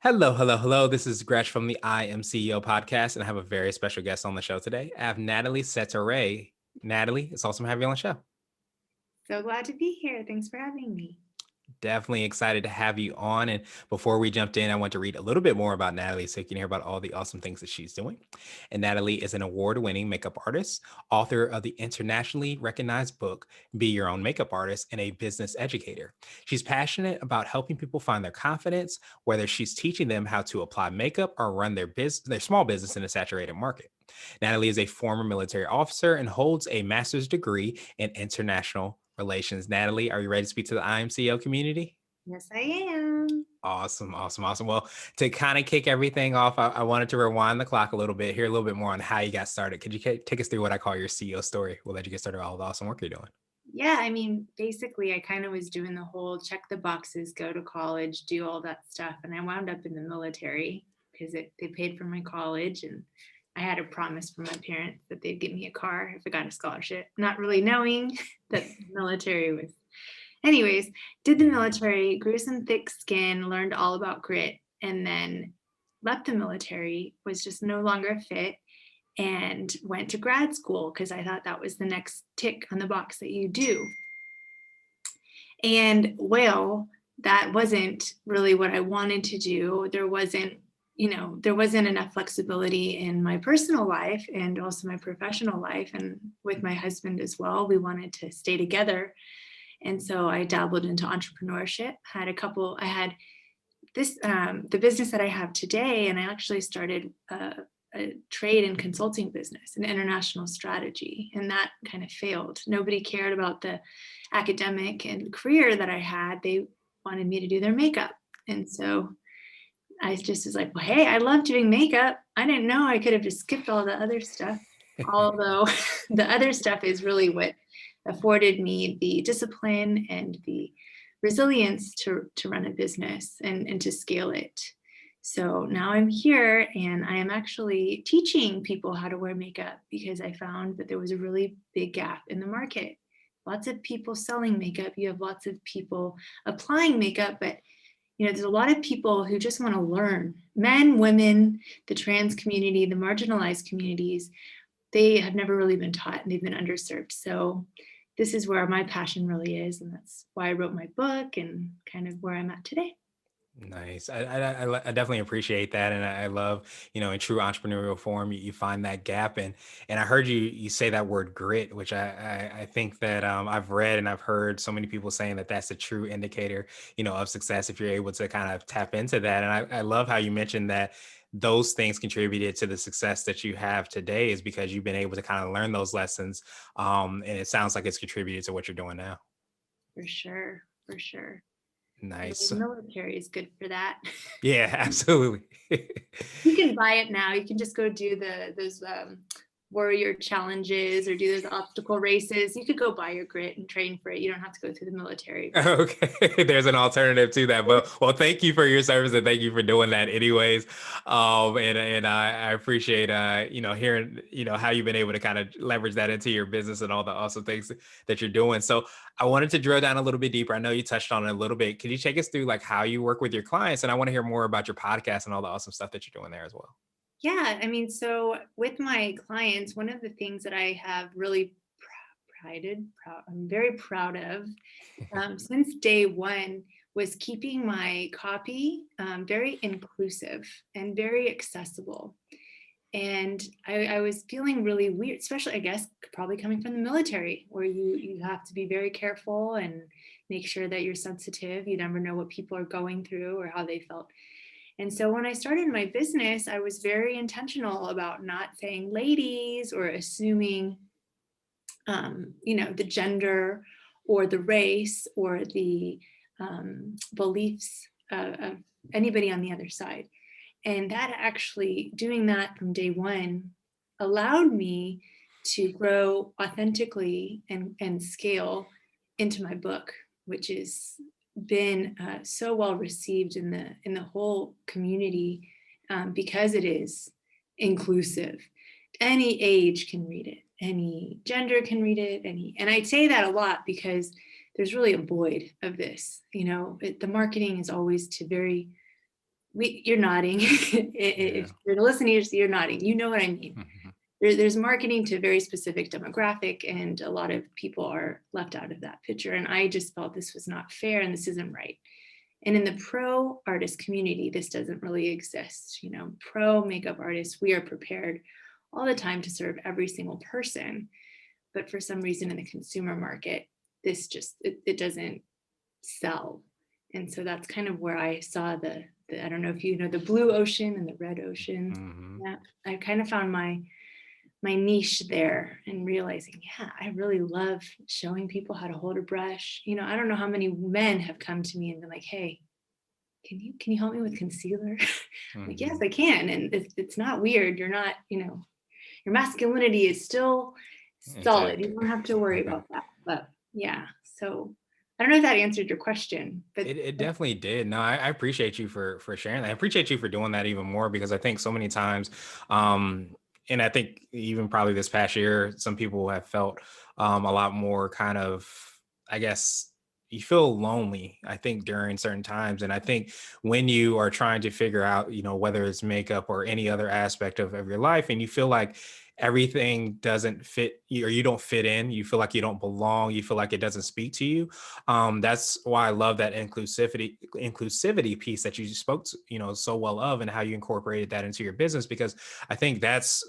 Hello, hello, hello. This is Gresh from the I Am CEO podcast, and I have a very special guest on the show today. I have Natalie Setareh. Natalie, it's awesome to have you on the show. So glad to be here. Thanks for having me. Definitely excited to have you on. And before we jumped in, I want to read a little bit more about Natalie so you can hear about all the awesome things that she's doing. And Natalie is an award-winning makeup artist, author of the internationally recognized book, Be Your Own Makeup Artist, and a business educator. She's passionate about helping people find their confidence, whether she's teaching them how to apply makeup or run their small business in a saturated market. Natalie is a former military officer and holds a master's degree in international relations. Natalie, are you ready to speak to the IMCO community? Yes, I am. Awesome, awesome, awesome. Well, to kind of kick everything off, I wanted to rewind the clock a little bit, hear a little bit more on how you got started. Could you take us through what I call your CEO story? We'll let you get started with all the awesome work you're doing. Yeah, I mean, basically, I kind of was doing the whole check the boxes, go to college, do all that stuff. And I wound up in the military because they paid for my college. And I had a promise from my parents that they'd get me a car if I got a scholarship, not really knowing that the military was. Anyways, did the military, grew some thick skin, learned all about grit, and then left the military, was just no longer a fit, and went to grad school because I thought that was the next tick on the box that you do. And well, that wasn't really what I wanted to do. There wasn't enough flexibility in my personal life and also my professional life. And with my husband as well, we wanted to stay together. And so I dabbled into entrepreneurship, I had this, the business that I have today, and I actually started a trade and consulting business, an international strategy, and that kind of failed. Nobody cared about the academic and career that I had. They wanted me to do their makeup. And so I just was like, well, hey, I love doing makeup. I didn't know I could have just skipped all the other stuff. Although the other stuff is really what afforded me the discipline and the resilience to run a business and to scale it. So now I'm here and I am actually teaching people how to wear makeup because I found that there was a really big gap in the market. Lots of people selling makeup. You have lots of people applying makeup, but there's a lot of people who just want to learn. Men, women, the trans community, the marginalized communities, they have never really been taught and they've been underserved. So this is where my passion really is. And that's why I wrote my book and kind of where I'm at today. Nice. I definitely appreciate that, and I love, in true entrepreneurial form, you find that gap, and I heard you say that word grit, which I think that I've read and I've heard so many people saying that that's a true indicator, of success if you're able to kind of tap into that, and I love how you mentioned that those things contributed to the success that you have today is because you've been able to kind of learn those lessons, and it sounds like it's contributed to what you're doing now. For sure. For sure. The Nice. military is good for that. Yeah, absolutely. You can buy it now. You can just go do those warrior challenges or do those obstacle races. You could go buy your grit and train for it. You don't have to go through the military. But Okay, there's an alternative to that, but well, thank you for your service and thank you for doing that, anyways. And I appreciate hearing how you've been able to kind of leverage that into your business and all the awesome things that you're doing. So I wanted to drill down a little bit deeper. I know you touched on it a little bit. Could you take us through like how you work with your clients? And I want to hear more about your podcast and all the awesome stuff that you're doing there as well. yeah, I mean, so with my clients, one of the things that I have really I'm very proud of since day one was keeping my copy very inclusive and very accessible. And I was feeling really weird, especially, I guess, probably coming from the military, where you have to be very careful and make sure that you're sensitive. You never know what people are going through or how they felt. And so when I started my business, I was very intentional about not saying ladies or assuming, the gender or the race or the beliefs of anybody on the other side. And that actually, doing that from day one, allowed me to grow authentically and scale into my book, which has been so well received in the whole community because it is inclusive. Any age can read it, any gender can read it, and I say that a lot because there's really a void of this. The marketing is always to very you're nodding. Yeah. If you're listening, you're nodding. You know what I mean. Mhm. There's marketing to a very specific demographic, and a lot of people are left out of that picture. And I just felt this was not fair and this isn't right. And in the pro artist community, this doesn't really exist. You know, pro makeup artists, we are prepared all the time to serve every single person. But for some reason in the consumer market, this just, it doesn't sell. And so that's kind of where I saw the, I don't know if you know, the blue ocean and the red ocean. Mhm. Yeah, I kind of found my niche there and realizing, yeah, I really love showing people how to hold a brush. You know, I don't know how many men have come to me and been like, hey, can you help me with concealer? Like, yes, Mhm. I can. And it's not weird. You're not, you know, your masculinity is still solid. You Intact. don't have to worry about that. But yeah, so I don't know if that answered your question, but It definitely did. No, I appreciate you for sharing that. I appreciate you for doing that even more because I think so many times, and I think even probably this past year, some people have felt a lot more kind of, I guess, you feel lonely, I think, during certain times. And I think when you are trying to figure out, whether it's makeup or any other aspect of your life, and you feel like everything doesn't fit you or you don't fit in, you feel like you don't belong, you feel like it doesn't speak to you. That's why I love that inclusivity piece that you spoke to, so well of, and how you incorporated that into your business, because I think that's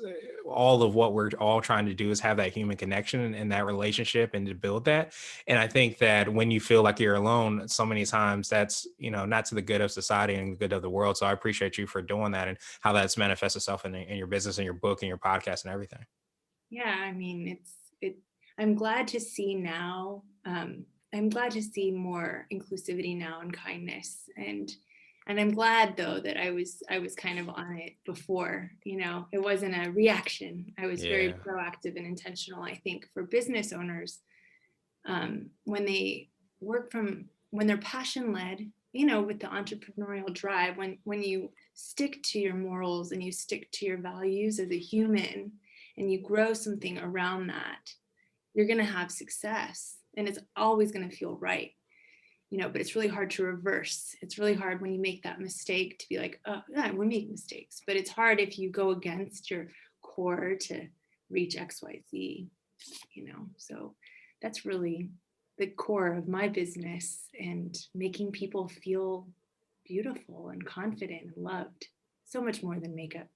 all of what we're all trying to do is have that human connection and that relationship and to build that. And I think that when you feel like you're alone so many times, that's, not to the good of society and the good of the world. So I appreciate you for doing that and how that's manifests itself in your business and your book and your podcast and everything. yeah, I mean, I'm glad to see now. I'm glad to see more inclusivity now and kindness, and I'm glad though that I was kind of on it before. You know, it wasn't a reaction. I was very Yeah. proactive and intentional. I think for business owners, when they when they're passion led, you know, with the entrepreneurial drive, when you stick to your morals and you stick to your values as a human and you grow something around that, you're going to have success and it's always going to feel right. You know, but it's really hard to reverse. It's really hard when you make that mistake to be like, oh yeah, we make mistakes, but it's hard if you go against your core to reach XYZ, you know. So that's really the core of my business, and making people feel beautiful and confident and loved, so much more than makeup.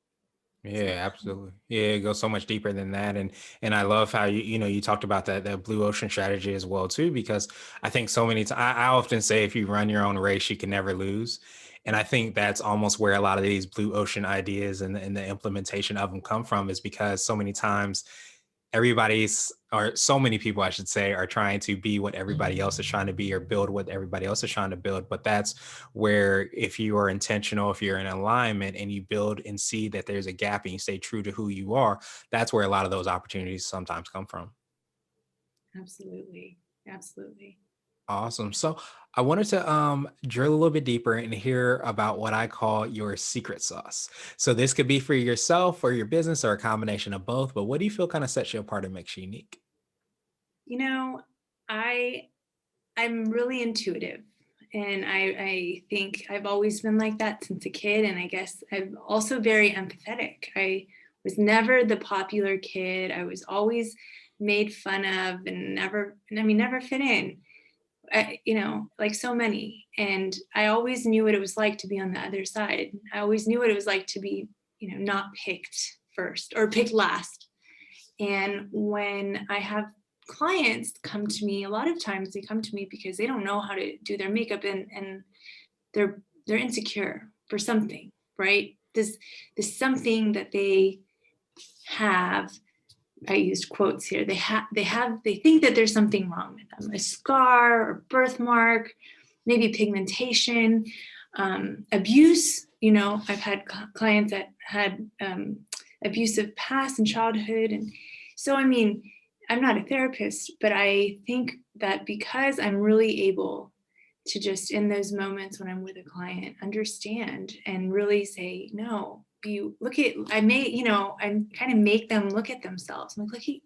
So Yeah, absolutely. Yeah, it goes so much deeper than that. And I love how you talked about that blue ocean strategy as well too, because I think so many times I often say if you run your own race, you can never lose. And I think that's almost where a lot of these blue ocean ideas and the implementation of them come from, is because so many times everybody's, or so many people I should say, are trying to be what everybody else is trying to be or build what everybody else is trying to build. But that's where, if you are intentional, if you're in alignment and you build and see that there's a gap and you stay true to who you are, that's where a lot of those opportunities sometimes come from. absolutely, absolutely. Awesome. So I wanted to drill a little bit deeper and hear about what I call your secret sauce. So this could be for yourself or your business or a combination of both, but what do you feel kind of sets you apart and makes you unique? You know, I I'm really intuitive, and I think I've always been like that since a kid, and I guess I'm also very empathetic. I was never the popular kid. I was always made fun of and never, I mean, never fit in. You know, like so many. And I always knew what it was like to be on the other side. I always knew what it was like to be, you know, not picked first or picked last. And when I have clients come to me, a lot of times they come to me because they don't know how to do their makeup, and they're insecure for something, right? This something that they have, I used quotes here. They think that there's something wrong with them, a scar or birthmark, maybe pigmentation, abuse. You know, I've had clients that had abusive past in childhood, and so I mean, I'm not a therapist, but I think that because I'm really able to just in those moments when I'm with a client understand and really say, no, you look at, I may, you know, I kind of make them look at themselves. I'm like, look,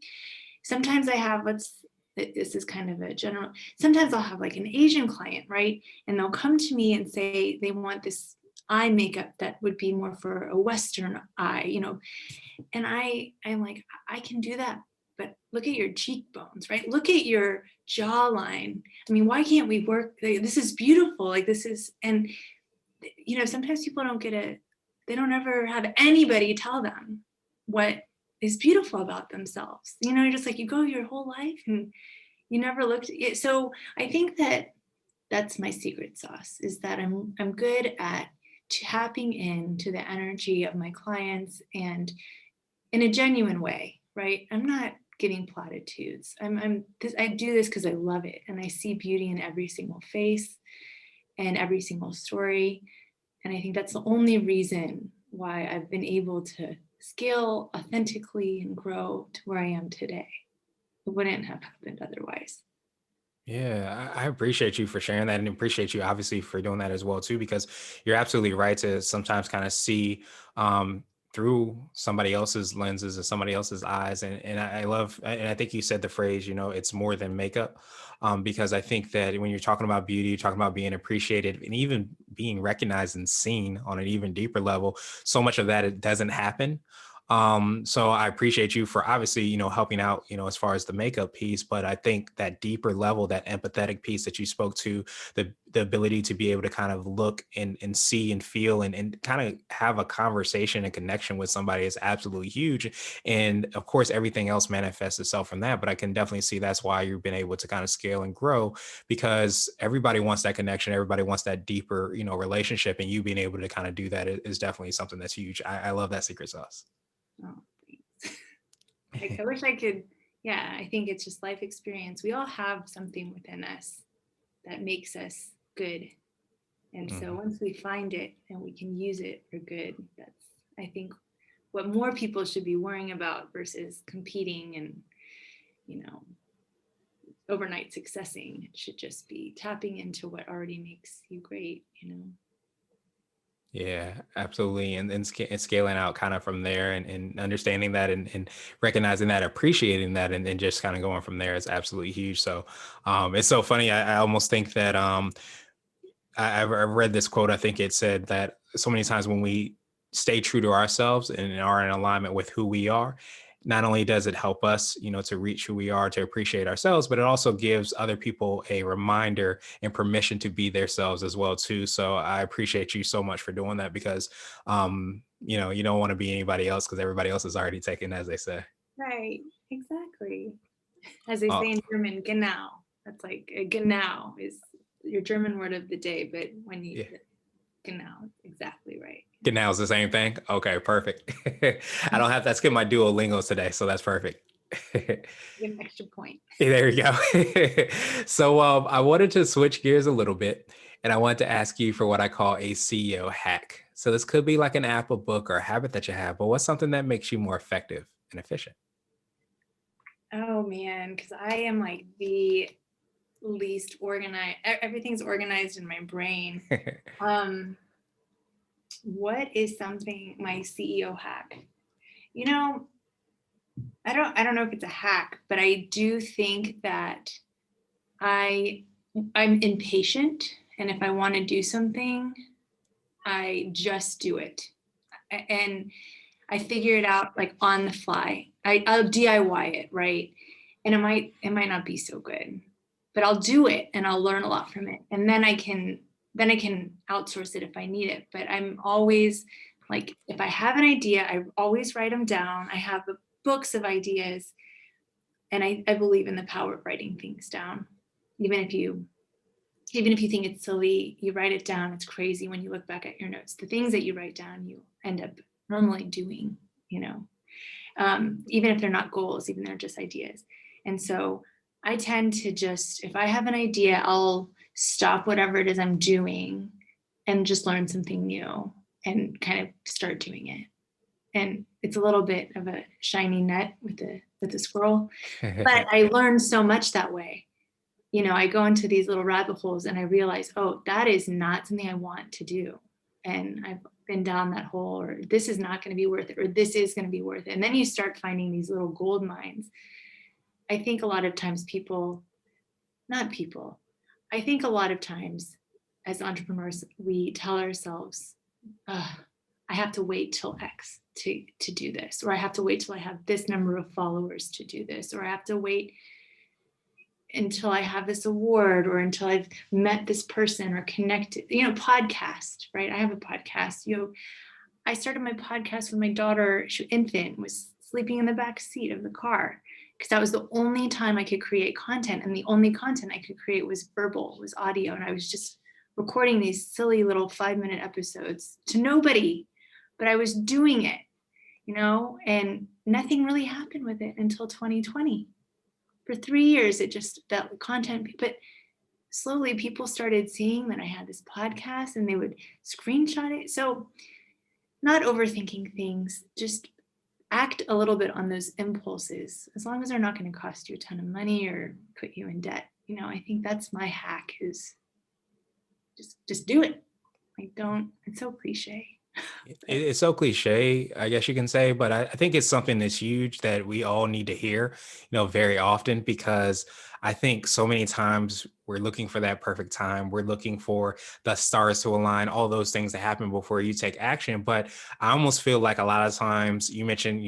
sometimes I have, this is kind of a general, sometimes I'll have like an Asian client, right? And they'll come to me and say they want this eye makeup that would be more for a Western eye, you know. And I'm like, I can do that, but look at your cheekbones, right? Look at your jawline. I mean, why can't we work? This is beautiful. Like this is, and you know, sometimes people don't get it. They don't ever have anybody tell them what is beautiful about themselves. You know, you're just like, you go your whole life and you never looked at it. So I think that that's my secret sauce, is that I'm good at tapping into the energy of my clients, and in a genuine way, right? I'm not giving platitudes. I do this because I love it, and I see beauty in every single face and every single story. And I think that's the only reason why I've been able to scale authentically and grow to where I am today. It wouldn't have happened otherwise. Yeah, I appreciate you for sharing that, and appreciate you obviously for doing that as well too, because you're absolutely right to sometimes kind of see um, through somebody else's lenses and somebody else's eyes, and I love, and I think you said the phrase, you know, it's more than makeup, because I think that when you're talking about beauty, you're talking about being appreciated and even being recognized and seen on an even deeper level. So much of that it doesn't happen. So I appreciate you for obviously, you know, helping out, you know, as far as the makeup piece, but I think that deeper level, that empathetic piece that you spoke to, the ability to be able to kind of look and see and feel and kind of have a conversation and connection with somebody is absolutely huge. And of course, everything else manifests itself from that. But I can definitely see that's why you've been able to kind of scale and grow, because everybody wants that connection, everybody wants that deeper, you know, relationship, and you being able to kind of do that is definitely something that's huge. I love that secret sauce. Oh, thanks. Like, I wish I could. Yeah, I think it's just life experience. We all have something within us that makes us good. And so Mhm. once we find it and we can use it for good, that's, I think, what more people should be worrying about versus competing and, you know, overnight successing. It should just be tapping into what already makes you great, you know. Yeah, absolutely. And scaling out kind of from there, and understanding that, and recognizing that, appreciating that, and just kind of going from there is absolutely huge. So it's so funny. I almost think that I've read this quote. I think it said that so many times when we stay true to ourselves and are in alignment with who we are, not only does it help us, you know, to reach who we are, to appreciate ourselves, but it also gives other people a reminder and permission to be themselves as well too. So I appreciate you so much for doing that, because you know, you don't want to be anybody else because everybody else is already taken, as they say. Right, exactly. As they say Oh, in German, genau. That's like genau is your German word of the day, but when you yeah. genau, exactly right. Good, now is the same thing. Okay, perfect. I don't have to skip my Duolingo today, so that's perfect. Get an extra point. There you go. So I wanted to switch gears a little bit, and I wanted to ask you for what I call a CEO hack. So this could be like an app, a book, or a habit that you have, but what's something that makes you more effective and efficient? Oh man, because I am like the least organized. Everything's organized in my brain. Um, what is something my CEO hack? You know, I don't know if it's a hack, but I do think that I I'm impatient, and if I want to do something, I just do it. And I figure it out like on the fly. I'll DIY it, right? And it might not be so good, but I'll do it and I'll learn a lot from it. And then I can outsource it if I need it. But I'm always like, if I have an idea, I always write them down. I have books of ideas, and I believe in the power of writing things down. Even if you even if you think it's silly, you write it down. It's crazy when you look back at your notes. The things that you write down, you end up normally doing, you know, even if they're not goals, even they're just ideas. And so I tend to just, if I have an idea, I'll stop whatever it is I'm doing and just learn something new and kind of start doing it. And it's a little bit of a shiny net with the squirrel, but I learned so much that way. You know, I go into these little rabbit holes and I realize, oh, that is not something I want to do. And I've been down that hole, or this is not going to be worth it, or this is going to be worth it. And then you start finding these little gold mines. I think a lot of times not people, I think a lot of times as entrepreneurs, we tell ourselves I have to wait till X to do this, or I have to wait till I have this number of followers to do this, or I have to wait until I have this award, or until I've met this person or connected, podcast, right? I have a podcast. I started my podcast when my daughter, infant, was sleeping in the back seat of the car, because that was the only time I could create content. And the only content I could create was verbal, was audio. And I was just recording these silly little 5-minute episodes to nobody, but I was doing it, and nothing really happened with it until 2020. For 3 years, it just, that content, but slowly people started seeing that I had this podcast and they would screenshot it. So, not overthinking things, just act a little bit on those impulses, as long as they're not going to cost you a ton of money or put you in debt. I think that's my hack, is just do it. It's so cliche. It's so cliche, I guess you can say, but I think it's something that's huge that we all need to hear, very often, because I think so many times we're looking for that perfect time. We're looking for the stars to align, all those things that happen before you take action. But I almost feel like a lot of times you mentioned,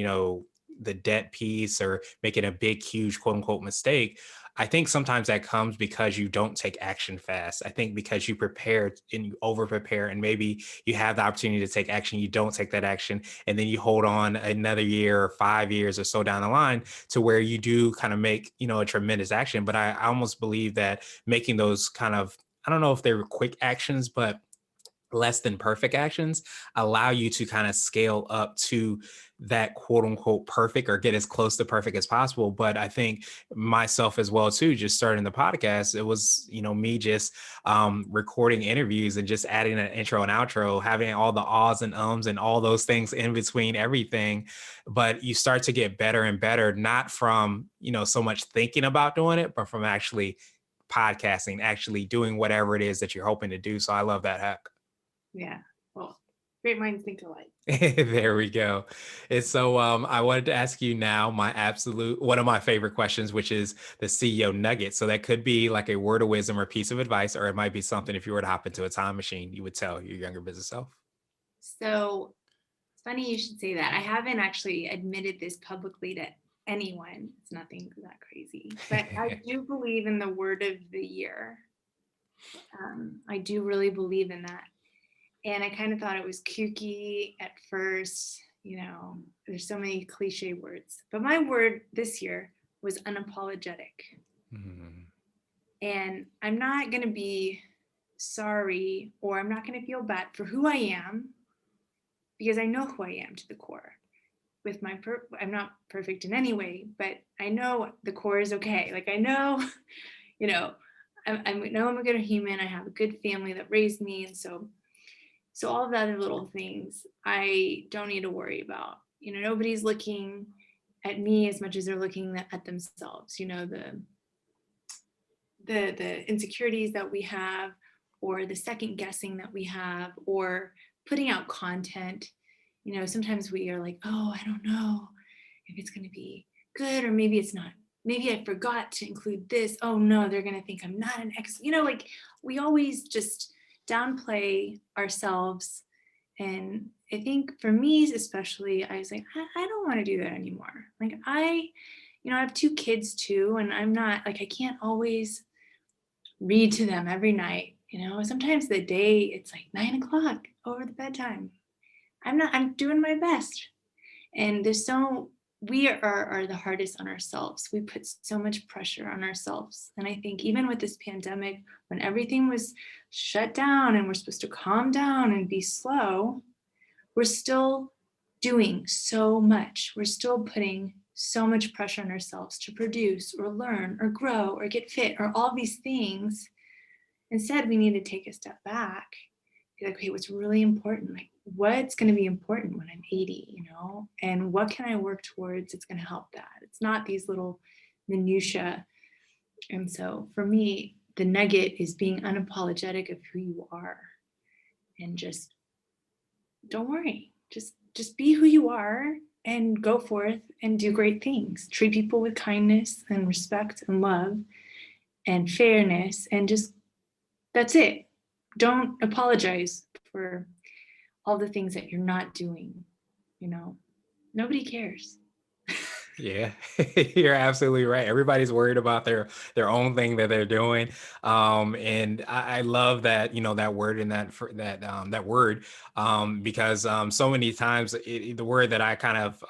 the debt piece or making a big, huge, quote unquote, mistake. I think sometimes that comes because you don't take action fast. I think because you prepare and you over prepare, and maybe you have the opportunity to take action, you don't take that action, and then you hold on another year or 5 years or so down the line to where you do kind of make, a tremendous action. But I almost believe that making those kind of, I don't know if they were quick actions, but less than perfect actions allow you to kind of scale up to that quote unquote perfect, or get as close to perfect as possible. But I think myself as well too, just starting the podcast, it was, me just recording interviews and just adding an intro and outro, having all the ahs and ums and all those things in between everything. But you start to get better and better, not from, so much thinking about doing it, but from actually podcasting, actually doing whatever it is that you're hoping to do. So I love that hack. Yeah. Well, great minds think alike. There we go. And so I wanted to ask you now one of my favorite questions, which is the CEO nugget. So that could be like a word of wisdom or piece of advice, or it might be something, if you were to hop into a time machine, you would tell your younger business self. So it's funny you should say that. I haven't actually admitted this publicly to anyone. It's nothing that crazy, but I do believe in the word of the year. I do really believe in that. And I kind of thought it was kooky at first. There's so many cliche words, but my word this year was unapologetic. Mhm. And I'm not going to be sorry, or I'm not going to feel bad for who I am, because I know who I am to the core. I'm not perfect in any way, but I know the core is okay. Like I know, you know, I know I'm a good human. I have a good family that raised me, and so all of the other little things I don't need to worry about. Nobody's looking at me as much as they're looking at themselves. The insecurities that we have, or the second guessing that we have, or putting out content. Sometimes we are like, oh, I don't know if it's going to be good, or maybe it's not. Maybe I forgot to include this. Oh no, they're going to think I'm not an ex. Like we always just downplay ourselves. And I think for me especially, I was like, I don't want to do that anymore. Like I have 2 kids too, and I'm not like, I can't always read to them every night. Sometimes the day it's like 9 o'clock over the bedtime. I'm doing my best. And we are the hardest on ourselves. We put so much pressure on ourselves. And I think even with this pandemic, when everything was shut down and we're supposed to calm down and be slow, we're still doing so much. We're still putting so much pressure on ourselves to produce or learn or grow or get fit or all these things. Instead, we need to take a step back, be like, okay, what's really important? Like, what's going to be important when I'm 80, and what can I work towards that's going to help that? It's not these little minutia. And so for me, the nugget is being unapologetic of who you are, and just don't worry. Just be who you are and go forth and do great things. Treat people with kindness and respect and love and fairness, and just that's it. Don't apologize for all the things that you're not doing, you know, nobody cares. Yeah, you're absolutely right. Everybody's worried about their own thing that they're doing, and I love that, that word and that word, because so many times the word that I kind of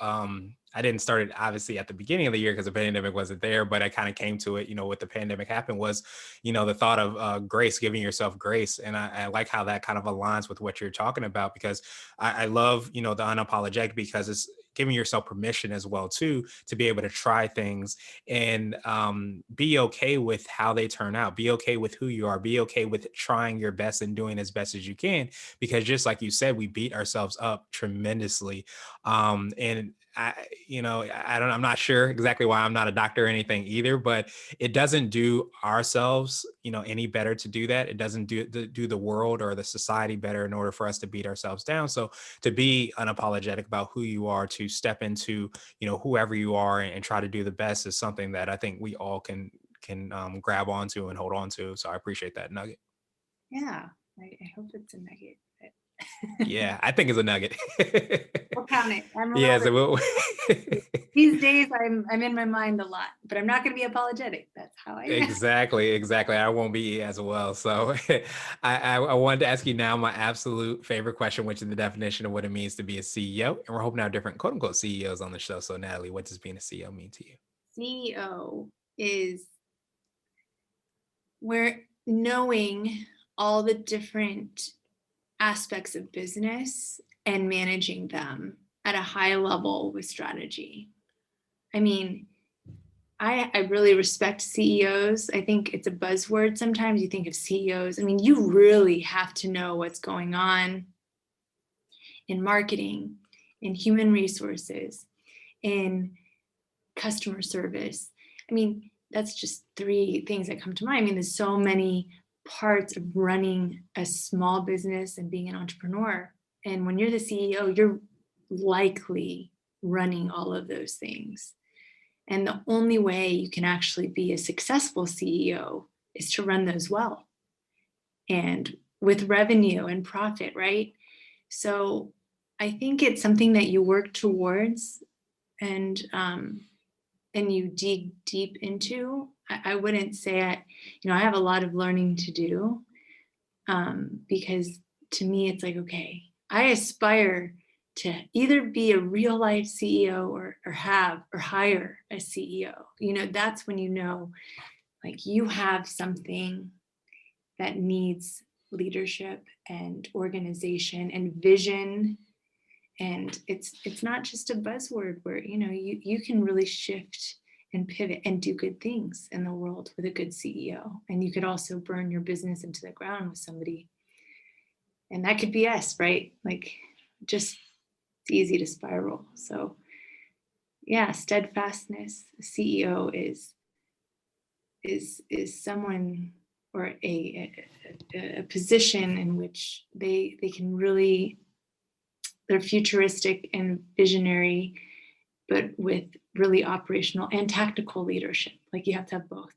I didn't start it obviously at the beginning of the year because the pandemic wasn't there, but I kind of came to it, what the pandemic happened was, the thought of grace, giving yourself grace, and I like how that kind of aligns with what you're talking about because I love, the unapologetic because it's giving yourself permission as well too to be able to try things and be okay with how they turn out, be okay with who you are, be okay with trying your best and doing as best as you can, because just like you said, we beat ourselves up tremendously. And I'm not sure exactly why. I'm not a doctor or anything either, but it doesn't do ourselves, any better to do that. It doesn't do the world or the society better in order for us to beat ourselves down. So to be unapologetic about who you are, to step into, whoever you are, and try to do the best is something that I think we all can grab onto and hold on to. So I appreciate that nugget. Yeah, I hope it's a nugget. Yeah, I think it's a nugget. We'll count it. I'm Yeah, allowed so to. we'll These days, I'm in my mind a lot, but I'm not going to be apologetic. That's how I am. exactly. I won't be as well. So I wanted to ask you now my absolute favorite question, which is the definition of what it means to be a CEO. And we're hoping to have different quote unquote CEOs on the show. So Natalie, what does being a CEO mean to you? CEO is where knowing all the different aspects of business and managing them at a high level with strategy. I mean, I really respect CEOs. I think it's a buzzword. Sometimes you think of CEOs. I mean, you really have to know what's going on in marketing, in human resources, in customer service. I mean, that's just three things that come to mind. I mean, there's so many parts of running a small business and being an entrepreneur. And when you're the CEO, you're likely running all of those things. And the only way you can actually be a successful CEO is to run those well and with revenue and profit, right? So I think it's something that you work towards and you dig deep into. I wouldn't say I have a lot of learning to do, because to me it's like, okay, I aspire to either be a real life CEO or hire a CEO. That's when like you have something that needs leadership and organization and vision, and it's not just a buzzword where you can really shift and pivot and do good things in the world with a good CEO. And you could also burn your business into the ground with somebody, and that could be us, right? Like, just it's easy to spiral. So yeah, steadfastness. A CEO is someone or a position in which they can really, they're futuristic and visionary, but with really operational and tactical leadership. Like, you have to have both.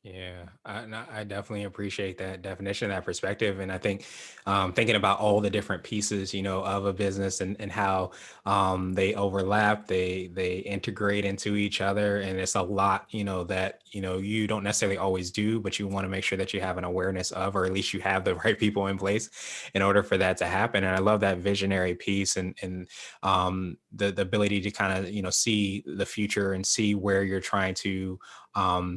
Yeah, I definitely appreciate that definition, that perspective, and I think thinking about all the different pieces, of a business and how they overlap, they integrate into each other, and it's a lot, that you don't necessarily always do, but you want to make sure that you have an awareness of, or at least you have the right people in place in order for that to happen. And I love that visionary piece and the ability to kind of see the future and see where you're trying to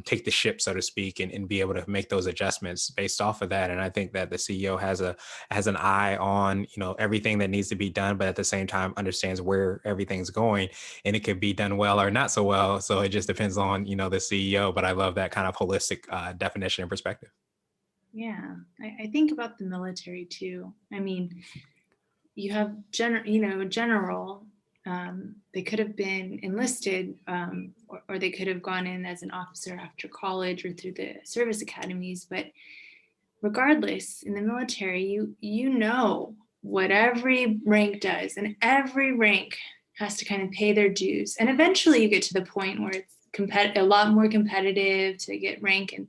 take the ship, so to speak, and be able to make those adjustments based off of that. And I think that the CEO has an eye on everything that needs to be done, but at the same time understands where everything's going, and it could be done well or not so well. So it just depends on the CEO. But I love that kind of holistic definition and perspective. Yeah, I think about the military too. I mean, you have general. They could have been enlisted, or they could have gone in as an officer after college or through the service academies. But regardless, in the military, you know what every rank does, and every rank has to kind of pay their dues. And eventually, you get to the point where it's a lot more competitive to get rank. And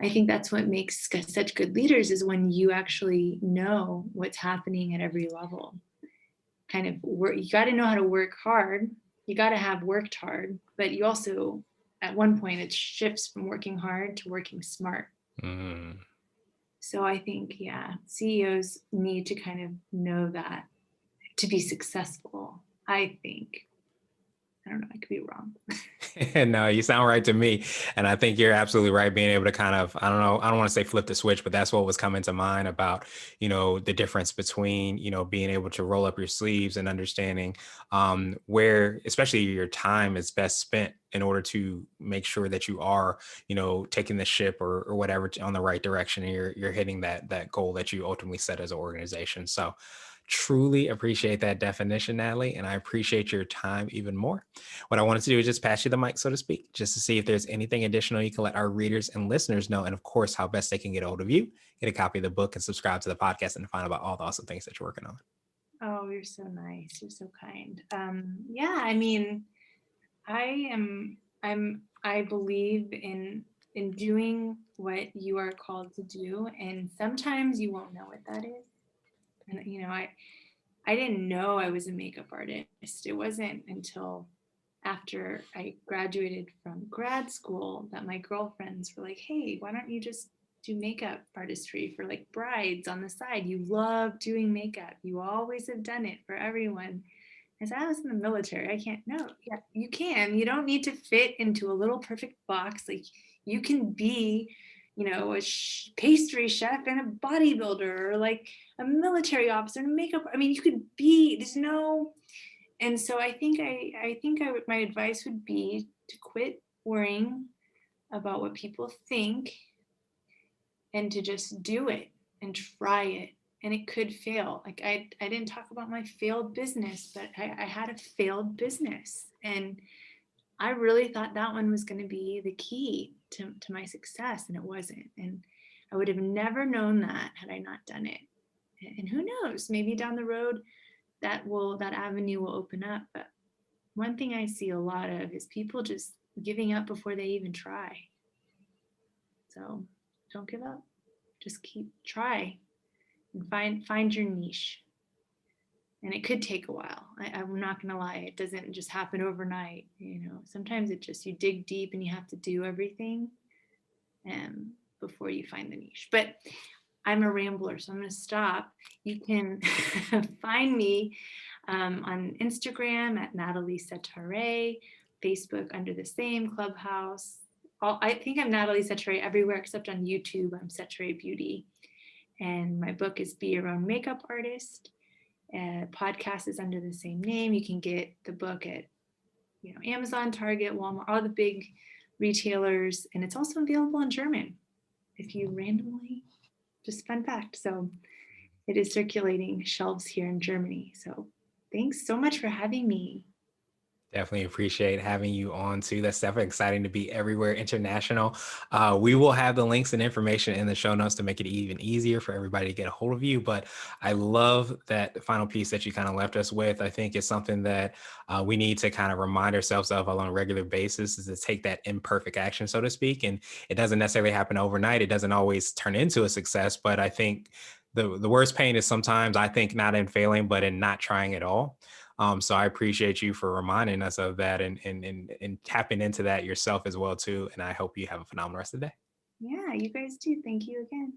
I think that's what makes such good leaders, is when you actually know what's happening at every level. Kind of work, you got to know how to work hard. You got to have worked hard, but you also, at one point, it shifts from working hard to working smart. Mm. So I think, yeah, CEOs need to kind of know that to be successful. I think. I don't know. I could be wrong. No, you sound right to me. And I think you're absolutely right. Being able to kind of, I don't know, I don't want to say flip the switch, but that's what was coming to mind about, the difference between, being able to roll up your sleeves and understanding where, especially your time is best spent in order to make sure that you are, taking the ship or whatever on the right direction, and you're hitting that goal that you ultimately set as an organization. So truly appreciate that definition, Natalie, and I appreciate your time even more. What I wanted to do is just pass you the mic, so to speak, just to see if there's anything additional you can let our readers and listeners know. And of course, how best they can get a hold of you, get a copy of the book, and subscribe to the podcast and find out about all the awesome things that you're working on. Oh, you're so nice. You're so kind. Yeah, I mean, I am I believe in doing what you are called to do, and sometimes you won't know what that is. And I didn't know I was a makeup artist. It wasn't until after I graduated from grad school that my girlfriends were like, "Hey, why don't you just do makeup artistry for like brides on the side? You love doing makeup. You always have done it for everyone." I said, "I was in the military. I can't." "No, yeah, you can. You don't need to fit into a little perfect box. Like, you can be, a pastry chef and a bodybuilder, or like a military officer and a makeup. I mean, you could be. There's no." And so my advice would be to quit worrying about what people think, and to just do it and try it. And it could fail. Like, I didn't talk about my failed business, but I had a failed business, and I really thought that one was going to be the key to my success, and it wasn't. And I would have never known that had I not done it. And who knows, maybe down the road that avenue will open up. But one thing I see a lot of is people just giving up before they even try. So don't give up. Just try and find your niche. And it could take a while. I'm not gonna lie, it doesn't just happen overnight. Sometimes it just, you dig deep and you have to do everything before you find the niche. But I'm a rambler, so I'm gonna stop. You can find me on Instagram at Natalie Setareh, Facebook under the same, Clubhouse. I think I'm Natalie Setareh everywhere except on YouTube. I'm Setareh Beauty. And my book is Be Your Own Makeup Artist. Podcast is under the same name. You can get the book at Amazon, Target, Walmart, all the big retailers. And it's also available in German if you randomly, just fun fact. So it is circulating shelves here in Germany. So thanks so much for having me. Definitely appreciate having you on too. That's definitely exciting to be everywhere international. We will have the links and information in the show notes to make it even easier for everybody to get a hold of you. But I love that final piece that you kind of left us with. I think it's something that we need to kind of remind ourselves of on a regular basis, is to take that imperfect action, so to speak. And it doesn't necessarily happen overnight. It doesn't always turn into a success. But I think the worst pain is sometimes, I think, not in failing, but in not trying at all. So I appreciate you for reminding us of that, and tapping into that yourself as well too. And I hope you have a phenomenal rest of the day. Yeah, you guys too. Thank you again.